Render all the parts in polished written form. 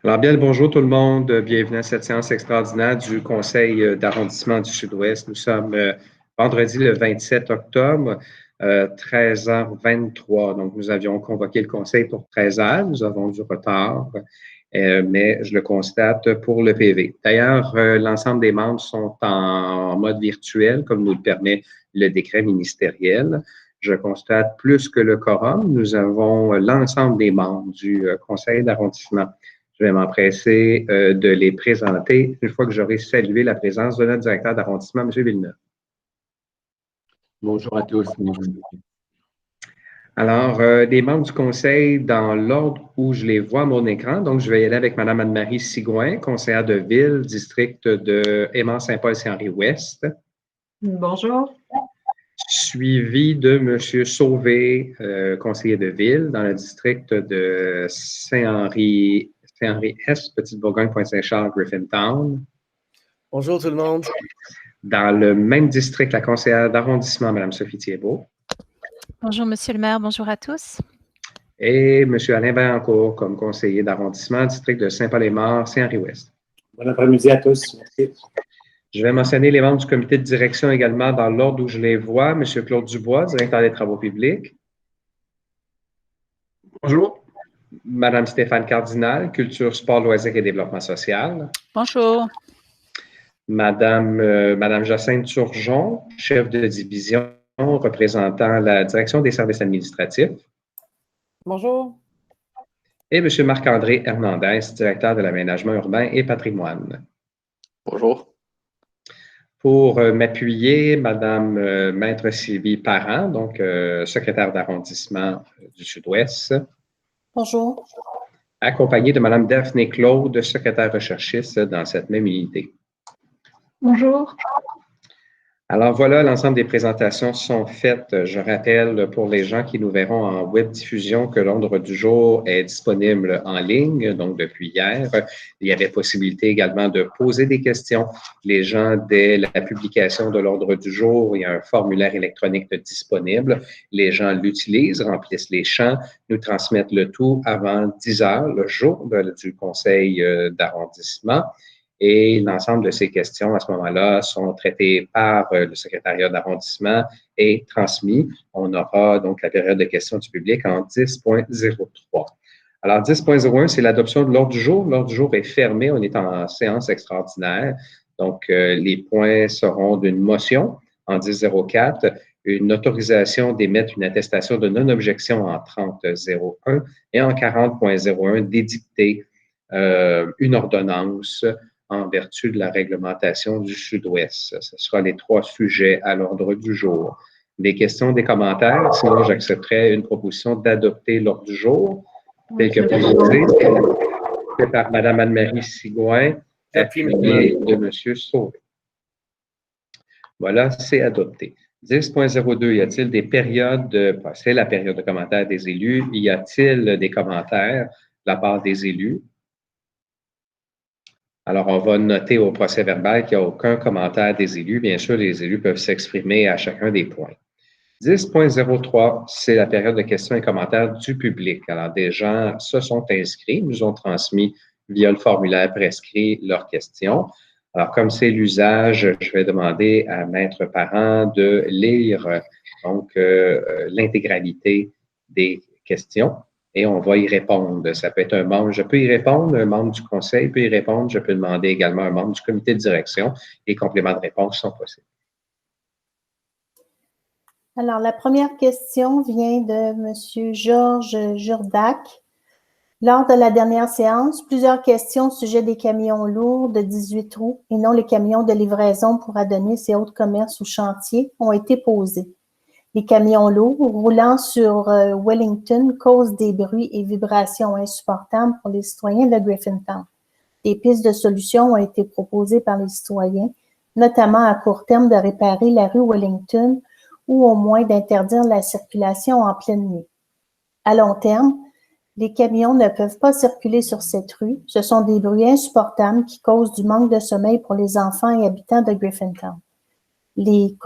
Alors, bien le bonjour tout le monde. Bienvenue à cette séance extraordinaire du Conseil d'arrondissement du Sud-Ouest. Nous sommes vendredi le 27 octobre, 13h23. Donc, nous avions convoqué le Conseil pour 13h. Nous avons du retard, mais je le constate pour le PV. D'ailleurs, l'ensemble des membres sont en mode virtuel, comme nous le permet le décret ministériel. Je constate plus que le quorum. Nous avons l'ensemble des membres du Conseil d'arrondissement. Je vais m'empresser de les présenter une fois que j'aurai salué la présence de notre directeur d'arrondissement, M. Villeneuve. Bonjour à tous. Alors, des membres du conseil dans l'ordre où je les vois à mon écran. Donc, je vais y aller avec Mme Anne-Marie Sigouin, conseillère de ville, district de Aimant-Saint-Paul-Saint-Henri-Ouest. Bonjour. Suivi de M. Sauvé, conseiller de ville dans le district de Saint-Henri-Est, Petite-Bourgogne-Pointe-Saint-Charles, Griffintown. Bonjour tout le monde. Dans le même district, la conseillère d'arrondissement, Mme Sophie Thiébaut. Bonjour, Monsieur le maire. Bonjour à tous. Et M. Alain Vaillancourt comme conseiller d'arrondissement, district de Saint-Paul-et-Maures, Saint-Henri-Ouest. Bon après-midi à tous. Merci. Je vais mentionner les membres du comité de direction également dans l'ordre où je les vois. M. Claude Dubois, directeur des travaux publics. Bonjour. Mme Stéphane Cardinal, culture, sport, loisirs et développement social. Bonjour. Madame Jacinthe Turgeon, chef de division représentant la direction des services administratifs. Bonjour. Et M. Marc-André Hernandez, directeur de l'aménagement urbain et patrimoine. Bonjour. Pour m'appuyer, Mme Maître Sylvie Parent, donc secrétaire d'arrondissement du Sud-Ouest. Bonjour. Accompagnée de Mme Daphné Claude, secrétaire recherchiste dans cette même unité. Bonjour. Alors voilà, l'ensemble des présentations sont faites. Je rappelle pour les gens qui nous verront en web diffusion que l'ordre du jour est disponible en ligne, donc depuis hier. Il y avait possibilité également de poser des questions. Les gens, dès la publication de l'ordre du jour, il y a un formulaire électronique disponible. Les gens l'utilisent, remplissent les champs, nous transmettent le tout avant 10 heures, le jour du conseil d'arrondissement. Et l'ensemble de ces questions, à ce moment-là, sont traitées par le secrétariat d'arrondissement et transmis. On aura donc la période de questions du public en 10.03. Alors, 10.01, c'est l'adoption de l'ordre du jour. L'ordre du jour est fermé. On est en séance extraordinaire. Donc, les points seront d'une motion en 10.04, une autorisation d'émettre une attestation de non-objection en 30.01 et en 40.01 d'édicter une ordonnance en vertu de la réglementation du Sud-Ouest. Ce sera les 3 sujets à l'ordre du jour. Des questions, des commentaires, sinon j'accepterai une proposition d'adopter l'ordre du jour, tel que proposé par Mme Anne-Marie Sigouin, appuyée de M. Sauvé. Voilà, c'est adopté. 10.02, y a-t-il des périodes, c'est la période de commentaires des élus, y a-t-il des commentaires de la part des élus? Alors, on va noter au procès-verbal qu'il n'y a aucun commentaire des élus. Bien sûr, les élus peuvent s'exprimer à chacun des points. 10.03, c'est la période de questions et commentaires du public. Alors, des gens se sont inscrits, nous ont transmis via le formulaire prescrit leurs questions. Alors, comme c'est l'usage, je vais demander à Maître Parent de lire donc l'intégralité des questions. Et on va y répondre. Ça peut être un membre, je peux y répondre, un membre du conseil peut y répondre, je peux demander également un membre du comité de direction. Les compléments de réponse sont possibles. Alors, la première question vient de M. Georges Jourdac. Lors de la dernière séance, plusieurs questions au sujet des camions lourds de 18 roues et non les camions de livraison pour Adonis et autres commerces ou chantiers ont été posées. Les camions lourds roulant sur Wellington causent des bruits et vibrations insupportables pour les citoyens de Griffintown. Des pistes de solutions ont été proposées par les citoyens, notamment à court terme de réparer la rue Wellington ou au moins d'interdire la circulation en pleine nuit. À long terme, les camions ne peuvent pas circuler sur cette rue. Ce sont des bruits insupportables qui causent du manque de sommeil pour les enfants et habitants de Griffintown. Les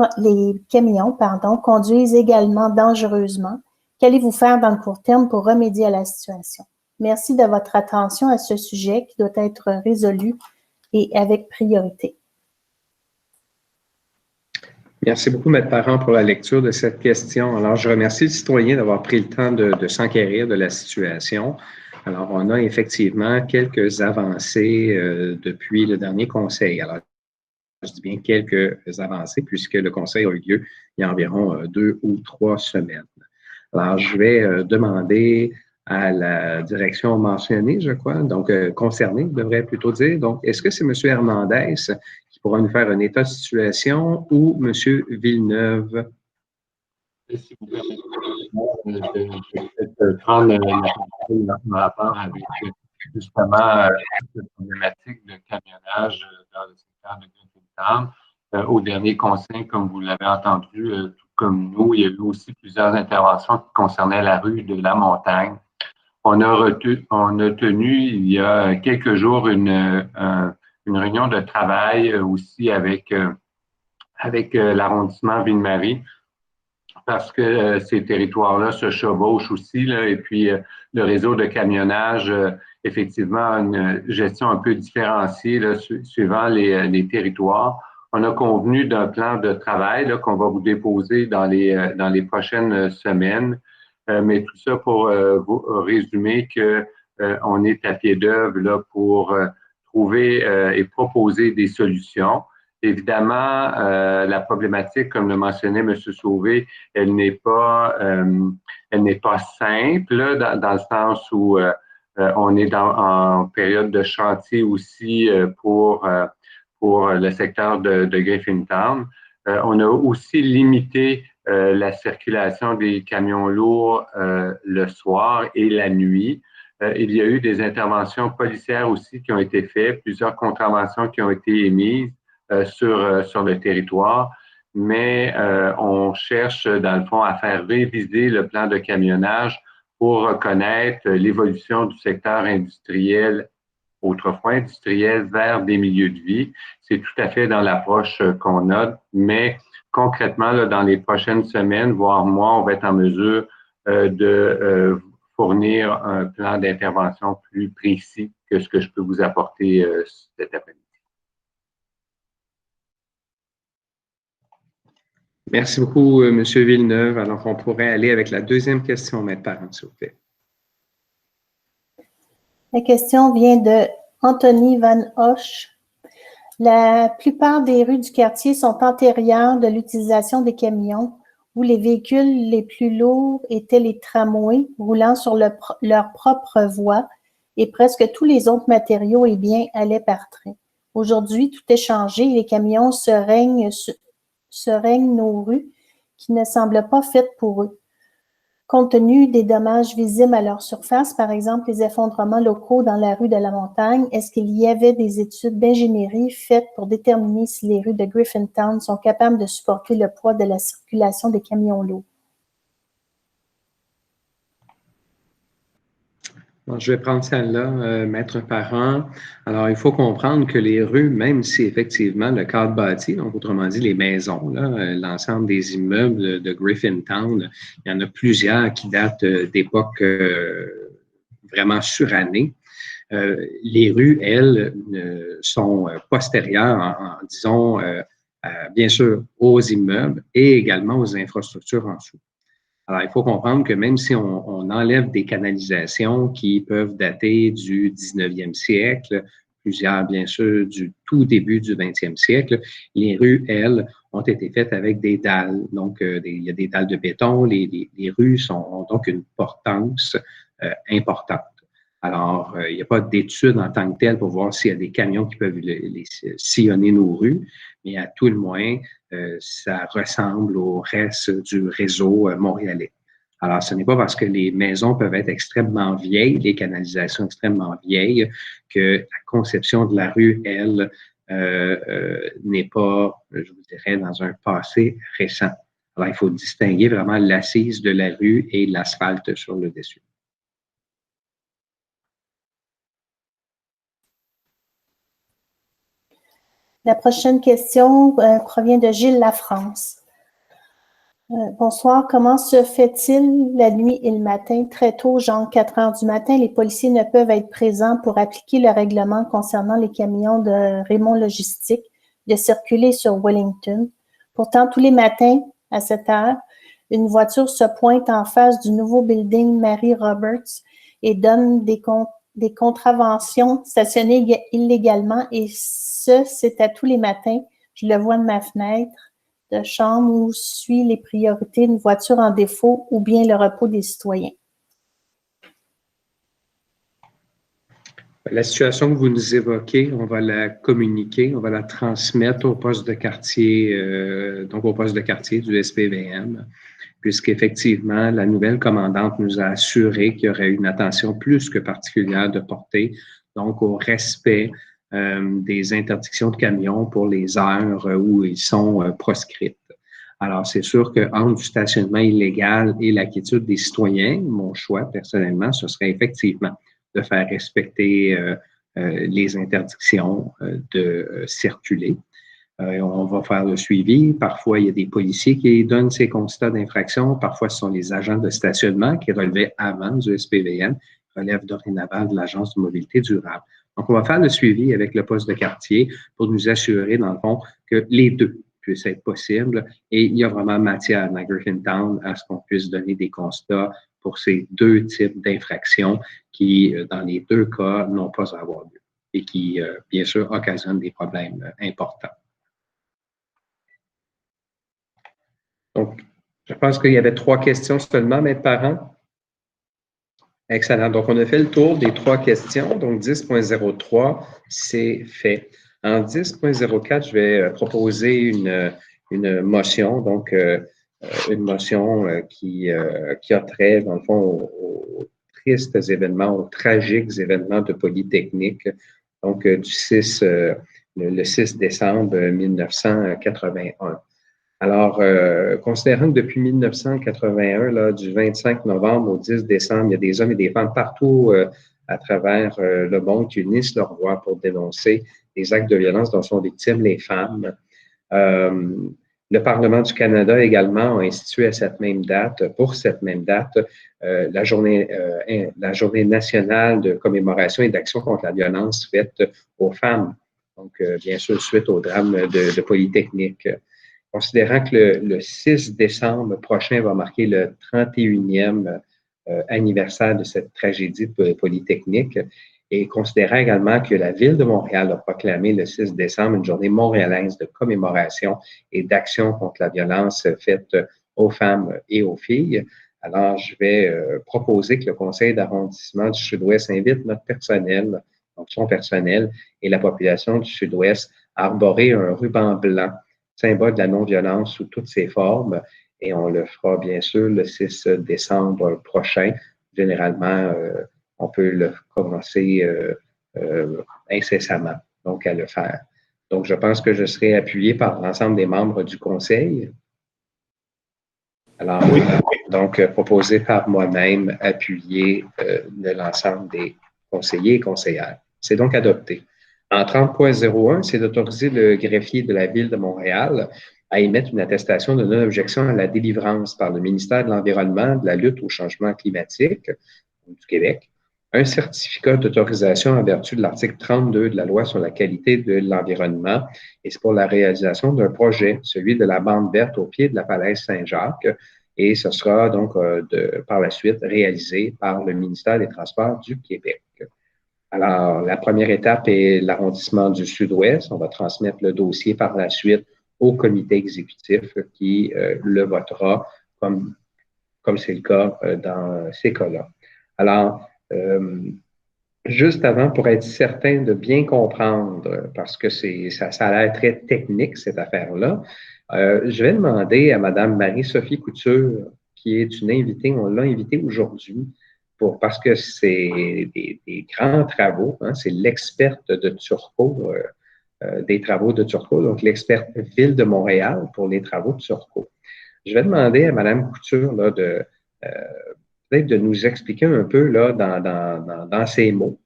camions conduisent également dangereusement. Qu'allez-vous faire dans le court terme pour remédier à la situation? Merci de votre attention à ce sujet qui doit être résolu et avec priorité. Merci beaucoup, Maître Parent, pour la lecture de cette question. Alors, je remercie le citoyen d'avoir pris le temps de s'enquérir de la situation. Alors, on a effectivement quelques avancées depuis le dernier conseil. Alors, je dis bien quelques avancées puisque le conseil a eu lieu il y a environ 2 ou 3 semaines. Alors, je vais demander à la direction mentionnée, je crois, donc concernée, je devrais plutôt dire. Donc, est-ce que c'est M. Hernandez qui pourra nous faire un état de situation ou M. Villeneuve? Si vous permettez, je vais peut-être prendre la parole en rapport avec justement cette problématique de camionnage dans le secteur de Griffintown. Au dernier conseil, comme vous l'avez entendu, tout comme nous, il y a eu aussi plusieurs interventions qui concernaient la rue de la Montagne. On a tenu il y a quelques jours une réunion de travail aussi avec l'arrondissement Ville-Marie, parce que ces territoires-là se chevauchent aussi, là, et puis le réseau de camionnage, effectivement, a une gestion un peu différenciée là, suivant les territoires. On a convenu d'un plan de travail là, qu'on va vous déposer dans les prochaines semaines. Mais tout ça pour vous résumer que on est à pied d'œuvre là, pour trouver et proposer des solutions. Évidemment, la problématique, comme le mentionnait M. Sauvé, elle n'est pas simple là, dans le sens où on est en période de chantier aussi pour le secteur de Griffintown. On a aussi limité la circulation des camions lourds le soir et la nuit. Il y a eu des interventions policières aussi qui ont été faites, plusieurs contraventions qui ont été émises sur le territoire, mais on cherche, dans le fond, à faire réviser le plan de camionnage pour reconnaître l'évolution du secteur industriel, autrefois industriel, vers des milieux de vie. C'est tout à fait dans l'approche qu'on a, mais concrètement, là, dans les prochaines semaines, voire mois, on va être en mesure de fournir un plan d'intervention plus précis que ce que je peux vous apporter cet après-midi. Merci beaucoup, M. Villeneuve. Alors, on pourrait aller avec la deuxième question, Maître Parent, s'il vous plaît. La question vient de Anthony Van Hoche. La plupart des rues du quartier sont antérieures de l'utilisation des camions, où les véhicules les plus lourds étaient les tramways roulant sur leur propre voie et presque tous les autres matériaux et biens allaient par train. Aujourd'hui, tout est changé et les camions se règnent nos rues qui ne semblent pas faites pour eux. Compte tenu des dommages visibles à leur surface, par exemple les effondrements locaux dans la rue de la Montagne, est-ce qu'il y avait des études d'ingénierie faites pour déterminer si les rues de Griffintown sont capables de supporter le poids de la circulation des camions lourds? Bon, je vais prendre celle-là, Maître Parent. Alors, il faut comprendre que les rues, même si effectivement le cadre bâti, donc autrement dit les maisons, l'ensemble des immeubles de Griffintown, il y en a plusieurs qui datent d'époques vraiment surannées. Les rues, elles, sont postérieures, disons, bien sûr, aux immeubles et également aux infrastructures en dessous. Alors, il faut comprendre que même si on enlève des canalisations qui peuvent dater du 19e siècle, plusieurs, bien sûr, du tout début du 20e siècle, les rues, elles, ont été faites avec des dalles. Donc, il y a des dalles de béton. Les rues ont donc une portance importante. Alors, il n'y a pas d'études en tant que telles pour voir s'il y a des camions qui peuvent sillonner nos rues, mais à tout le moins, ça ressemble au reste du réseau montréalais. Alors, ce n'est pas parce que les maisons peuvent être extrêmement vieilles, les canalisations extrêmement vieilles, que la conception de la rue, elle, n'est pas, je vous dirais, dans un passé récent. Alors, il faut distinguer vraiment l'assise de la rue et l'asphalte sur le dessus. La prochaine question provient de Gilles Lafrance. Bonsoir. Comment se fait-il la nuit et le matin? Très tôt, genre 4 heures du matin, les policiers ne peuvent être présents pour appliquer le règlement concernant les camions de Raymond Logistique de circuler sur Wellington. Pourtant, tous les matins, à 7 heures, une voiture se pointe en face du nouveau building Mary Roberts et donne des contraventions stationnées illégalement. Et ce, c'est à tous les matins. Je le vois de ma fenêtre de chambre où suit les priorités d'une voiture en défaut ou bien le repos des citoyens. La situation que vous nous évoquez, on va la communiquer, on va la transmettre au poste de quartier, donc au poste de quartier du SPVM, puisqu'effectivement, la nouvelle commandante nous a assuré qu'il y aurait une attention plus que particulière de porter, donc au respect des interdictions de camions pour les heures où ils sont proscrites. Alors, c'est sûr qu'entre du stationnement illégal et la quiétude des citoyens, mon choix personnellement, ce serait effectivement de faire respecter les interdictions de circuler. On va faire le suivi. Parfois, il y a des policiers qui donnent ces constats d'infraction. Parfois, ce sont les agents de stationnement qui relevaient avant du SPVM, relèvent dorénavant de l'Agence de mobilité durable. Donc, on va faire le suivi avec le poste de quartier pour nous assurer, dans le fond, que les deux puissent être possibles. Et il y a vraiment matière à Griffintown à ce qu'on puisse donner des constats pour ces deux types d'infractions qui, dans les deux cas, n'ont pas à avoir lieu et qui, bien sûr, occasionnent des problèmes importants. Donc, je pense qu'il y avait 3 questions seulement, maître parent. Excellent. Donc, on a fait le tour des 3 questions. Donc, 10.03, c'est fait. En 10.04, je vais proposer une motion, donc une motion qui a trait, dans le fond, aux tristes événements, aux tragiques événements de Polytechnique, donc le 6 décembre 1981. Alors, considérant que depuis 1981, là, du 25 novembre au 10 décembre, il y a des hommes et des femmes partout à travers le monde qui unissent leur voix pour dénoncer les actes de violence dont sont victimes les femmes. Le Parlement du Canada également a institué à cette même date, pour cette même date, la journée nationale de commémoration et d'action contre la violence faite aux femmes. Donc, bien sûr, suite au drame de Polytechnique. Considérant que le 6 décembre prochain va marquer le 31e anniversaire de cette tragédie polytechnique, et considérant également que la Ville de Montréal a proclamé le 6 décembre une journée montréalaise de commémoration et d'action contre la violence faite aux femmes et aux filles, alors je vais proposer que le Conseil d'arrondissement du Sud-Ouest invite notre personnel, donc son personnel et la population du Sud-Ouest à arborer un ruban blanc, symbole de la non-violence sous toutes ses formes, et on le fera bien sûr le 6 décembre prochain. Généralement, on peut le commencer incessamment, donc à le faire. Donc, je pense que je serai appuyé par l'ensemble des membres du Conseil. Alors, oui. Donc, proposé par moi-même, appuyé de l'ensemble des conseillers et conseillères. C'est donc adopté. En 30.01, c'est d'autoriser le greffier de la Ville de Montréal à émettre une attestation de non-objection à la délivrance par le ministère de l'Environnement, de la lutte au changement climatique du Québec, un certificat d'autorisation en vertu de l'article 32 de la Loi sur la qualité de l'environnement, et c'est pour la réalisation d'un projet, celui de la bande verte au pied de la falaise Saint-Jacques, et ce sera donc par la suite réalisé par le ministère des Transports du Québec. Alors, la première étape est l'arrondissement du Sud-Ouest. On va transmettre le dossier par la suite au comité exécutif qui le votera comme c'est le cas dans ces cas-là. Alors, juste avant, pour être certain de bien comprendre, parce que ça a l'air très technique, cette affaire-là, je vais demander à Mme Marie-Sophie Couture, qui est une invitée, on l'a invitée aujourd'hui, parce que c'est des grands travaux, hein, c'est l'experte de Turcot, des travaux de Turcot, donc l'experte Ville de Montréal pour les travaux de Turcot. Je vais demander à Mme Couture là, peut-être de nous expliquer un peu là, dans ses mots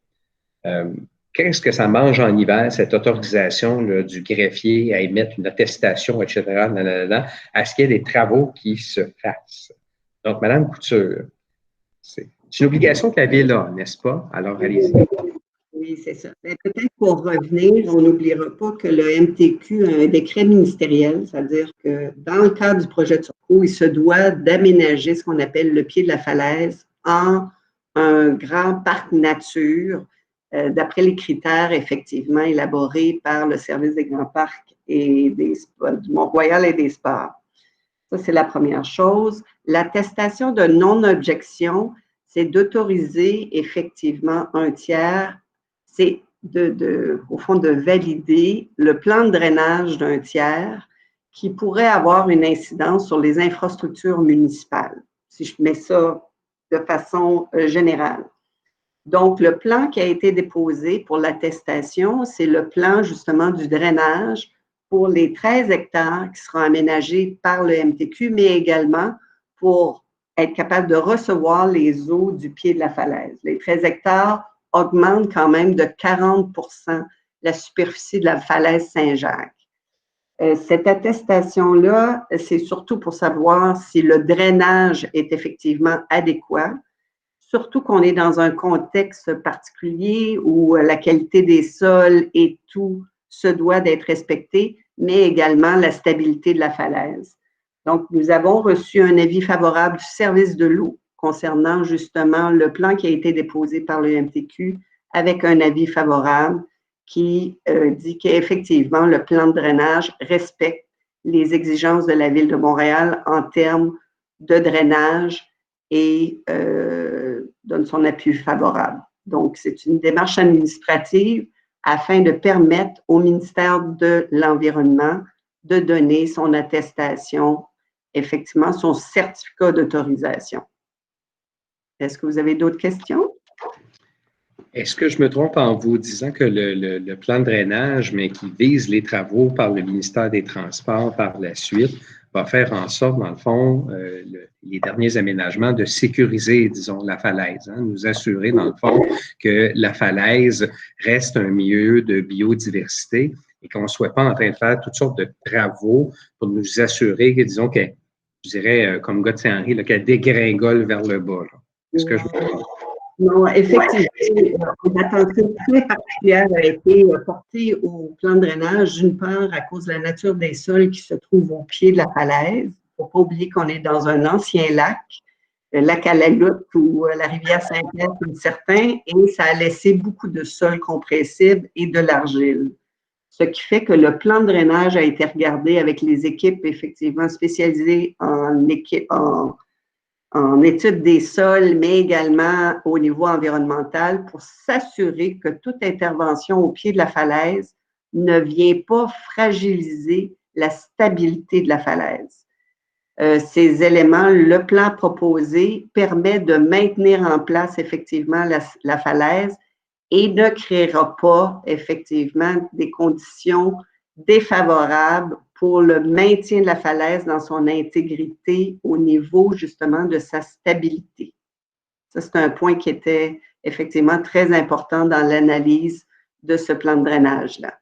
qu'est-ce que ça mange en hiver, cette autorisation là, du greffier à émettre une attestation, etc., à ce qu'il y ait des travaux qui se fassent? Donc, Mme Couture, c'est une obligation que la Ville a, n'est-ce pas? Alors, allez-y. Oui, c'est ça. Mais peut-être pour revenir, on n'oubliera pas que le MTQ a un décret ministériel, c'est-à-dire que dans le cadre du projet de Turcot, il se doit d'aménager ce qu'on appelle le pied de la falaise en un grand parc nature, d'après les critères effectivement élaborés par le service des grands parcs et du Mont-Royal et des sports. Ça, c'est la première chose. L'attestation de non-objection, c'est d'autoriser effectivement un tiers, c'est au fond de valider le plan de drainage d'un tiers qui pourrait avoir une incidence sur les infrastructures municipales, si je mets ça de façon générale. Donc, le plan qui a été déposé pour l'attestation, c'est le plan justement du drainage pour les 13 hectares qui seront aménagés par le MTQ, mais également pour être capable de recevoir les eaux du pied de la falaise. Les 13 hectares augmentent quand même de 40 la superficie de la falaise Saint-Jacques. Cette attestation-là, c'est surtout pour savoir si le drainage est effectivement adéquat, surtout qu'on est dans un contexte particulier où la qualité des sols et tout se doit d'être respecté, mais également la stabilité de la falaise. Donc, nous avons reçu un avis favorable du service de l'eau concernant justement le plan qui a été déposé par le MTQ avec un avis favorable qui dit qu'effectivement, le plan de drainage respecte les exigences de la Ville de Montréal en termes de drainage et donne son appui favorable. Donc, c'est une démarche administrative afin de permettre au ministère de l'Environnement de donner son attestation, effectivement, son certificat d'autorisation. Est-ce que vous avez d'autres questions? Est-ce que je me trompe en vous disant que le plan de drainage, mais qui vise les travaux par le ministère des Transports par la suite, va faire en sorte, dans le fond, les derniers aménagements de sécuriser, disons, la falaise, hein, nous assurer, dans le fond, que la falaise reste un milieu de biodiversité et qu'on ne soit pas en train de faire toutes sortes de travaux pour nous assurer que, disons, que, je dirais, comme Gauthier-Henry, qu'elle dégringole vers le bas. Est-ce que je me trompe? Non, effectivement, une attention très particulière a été portée au plan de drainage, d'une part à cause de la nature des sols qui se trouvent au pied de la falaise. Il ne faut pas oublier qu'on est dans un ancien lac, le lac à la Loutte ou la rivière Saint-Pierre, comme certains, et ça a laissé beaucoup de sols compressibles et de l'argile. Ce qui fait que le plan de drainage a été regardé avec les équipes effectivement spécialisées en étude des sols, mais également au niveau environnemental pour s'assurer que toute intervention au pied de la falaise ne vient pas fragiliser la stabilité de la falaise. Ces éléments, le plan proposé permet de maintenir en place effectivement la falaise et ne créera pas effectivement des conditions défavorables pour le maintien de la falaise dans son intégrité au niveau justement de sa stabilité. Ça, c'est un point qui était effectivement très important dans l'analyse de ce plan de drainage-là.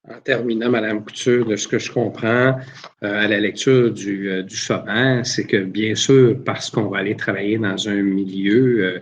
En terminant, Mme Couture, de ce que je comprends à la lecture du sommaire, c'est que bien sûr, parce qu'on va aller travailler dans un milieu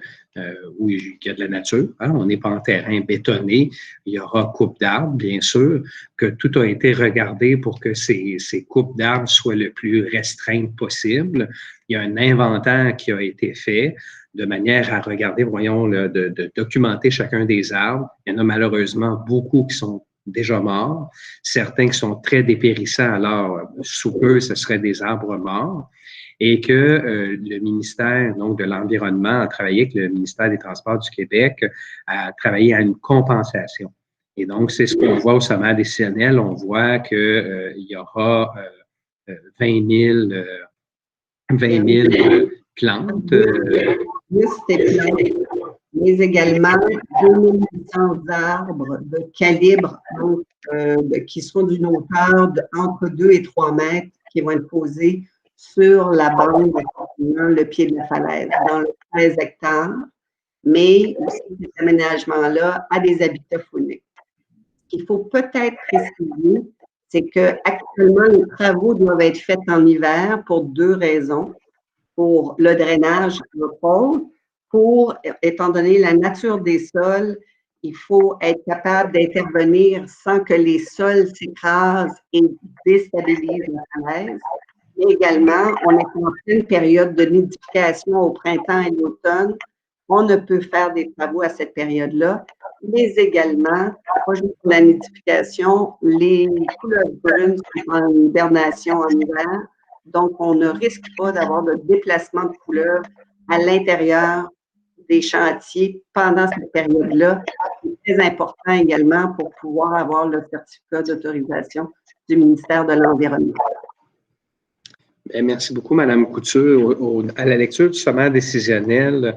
où il y a de la nature, hein, on n'est pas en terrain bétonné, il y aura coupe d'arbres, bien sûr, que tout a été regardé pour que ces coupes d'arbres soient le plus restreintes possible. Il y a un inventaire qui a été fait de manière à regarder, voyons, de documenter chacun des arbres. Il y en a malheureusement beaucoup qui sont déjà morts, certains qui sont très dépérissants, alors sous peu, ce seraient des arbres morts, et que le ministère donc, de l'Environnement a travaillé avec le ministère des Transports du Québec, a travaillé à une compensation. Et donc, c'est ce qu'on voit au sommaire décisionnel, on voit qu'il y aura 20 000 plantes. Mais également 2800 arbres de calibre donc, qui sont d'une hauteur entre 2 et 3 mètres qui vont être posés sur la bande, le pied de la falaise, dans les 13 hectares. mais aussi cet aménagement-là à des habitats fauniques. Ce qu'il faut peut-être préciser, c'est qu'actuellement, les travaux doivent être faits en hiver pour deux raisons. Pour le drainage au pôle, étant donné la nature des sols, il faut être capable d'intervenir sans que les sols s'écrasent et déstabilisent la falaise. Et également, on est en pleine période de nidification au printemps et l'automne. On ne peut faire des travaux à cette période-là, mais également, pas juste pour la nidification, les couleuvres brunes sont en hibernation en hiver. Donc, on ne risque pas d'avoir de déplacement de couleuvres à l'intérieur des chantiers pendant cette période-là. C'est très important également pour pouvoir avoir le certificat d'autorisation du ministère de l'Environnement. Merci beaucoup, Mme Couture. À la lecture du sommaire décisionnel,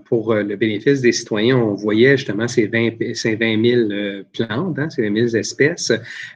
pour le bénéfice des citoyens, on voyait justement ces 20 000 plantes, hein, ces 20 000 espèces,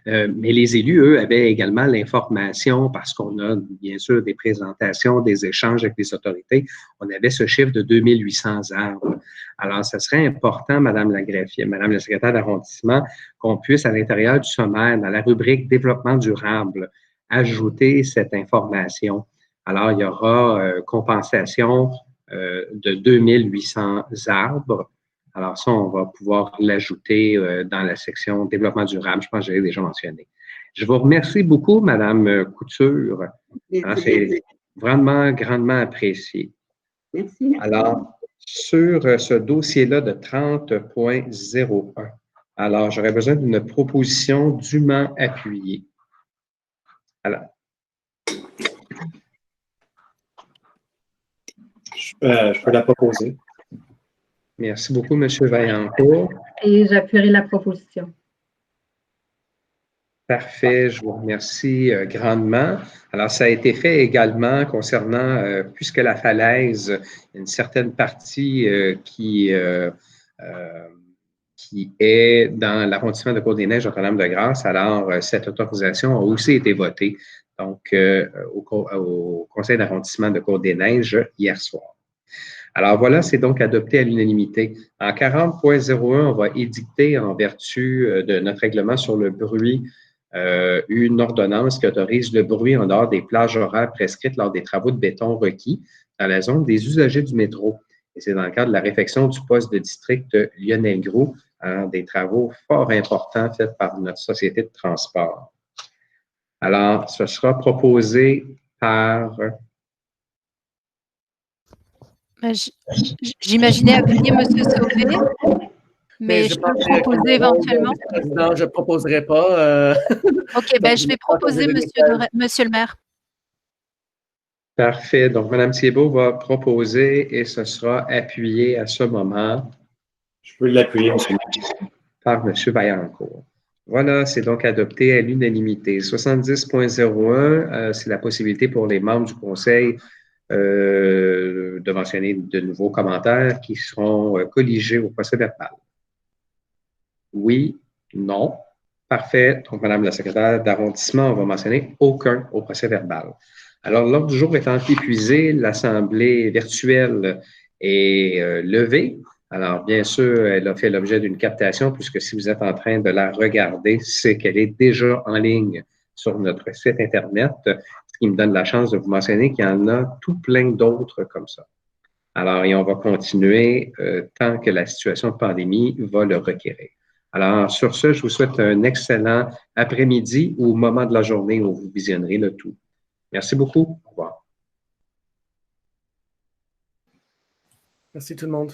mais les élus, eux, avaient également l'information parce qu'on a bien sûr des présentations, des échanges avec les autorités. On avait ce chiffre de 2800 arbres. Alors, ce serait important, Mme la greffière, Mme la secrétaire d'arrondissement, qu'on puisse, à l'intérieur du sommaire, dans la rubrique développement durable, ajouter cette information. Alors, il y aura compensation de 2800 arbres. Alors, ça, on va pouvoir l'ajouter dans la section développement durable. Je pense que j'avais déjà mentionné. Je vous remercie beaucoup, Mme Couture. C'est vraiment grandement apprécié. Merci. Alors, sur ce dossier-là de 30.01, alors, j'aurais besoin d'une proposition dûment appuyée. Alors. Je peux la proposer. Merci beaucoup, M. Vaillancourt. Et j'appuierai la proposition. Parfait, je vous remercie grandement. Alors, ça a été fait également concernant, puisque la falaise, une certaine partie qui est dans l'arrondissement de Côte-des-Neiges, Notre-Dame-de-Grâce. Alors, cette autorisation a aussi été votée donc, au Conseil d'arrondissement de Côte-des-Neiges hier soir. Alors voilà, c'est donc adopté à l'unanimité. En 40.01, on va édicter en vertu de notre règlement sur le bruit une ordonnance qui autorise le bruit en dehors des plages horaires prescrites lors des travaux de béton requis dans la zone des usagers du métro. Et c'est dans le cadre de la réfection du poste de district Lionel-Groulx, des travaux fort importants faits par notre société de transport. Alors, ce sera proposé par... J'imaginais appuyer M. Sauvé, mais je peux le proposer éventuellement. Non, je ne proposerai pas. OK, je vais proposer monsieur le maire. Parfait. Donc, Mme Thiébaut va proposer et ce sera appuyé à ce moment. Je peux l'appuyer, M. le maire. Par M. Vaillancourt. Voilà, c'est donc adopté à l'unanimité. 70.01, c'est la possibilité pour les membres du Conseil de mentionner de nouveaux commentaires qui seront colligés au procès-verbal. Oui, non. Parfait. Donc, Mme la secrétaire d'arrondissement, on va mentionner aucun au procès-verbal. Alors, l'ordre du jour étant épuisé, l'Assemblée virtuelle est levée. Alors, bien sûr, elle a fait l'objet d'une captation, puisque si vous êtes en train de la regarder, c'est qu'elle est déjà en ligne sur notre site Internet, ce qui me donne la chance de vous mentionner qu'il y en a tout plein d'autres comme ça. Alors, et on va continuer tant que la situation de pandémie va le requérir. Alors, sur ce, je vous souhaite un excellent après-midi ou moment de la journée où vous visionnerez le tout. Merci beaucoup. Au revoir. Merci tout le monde.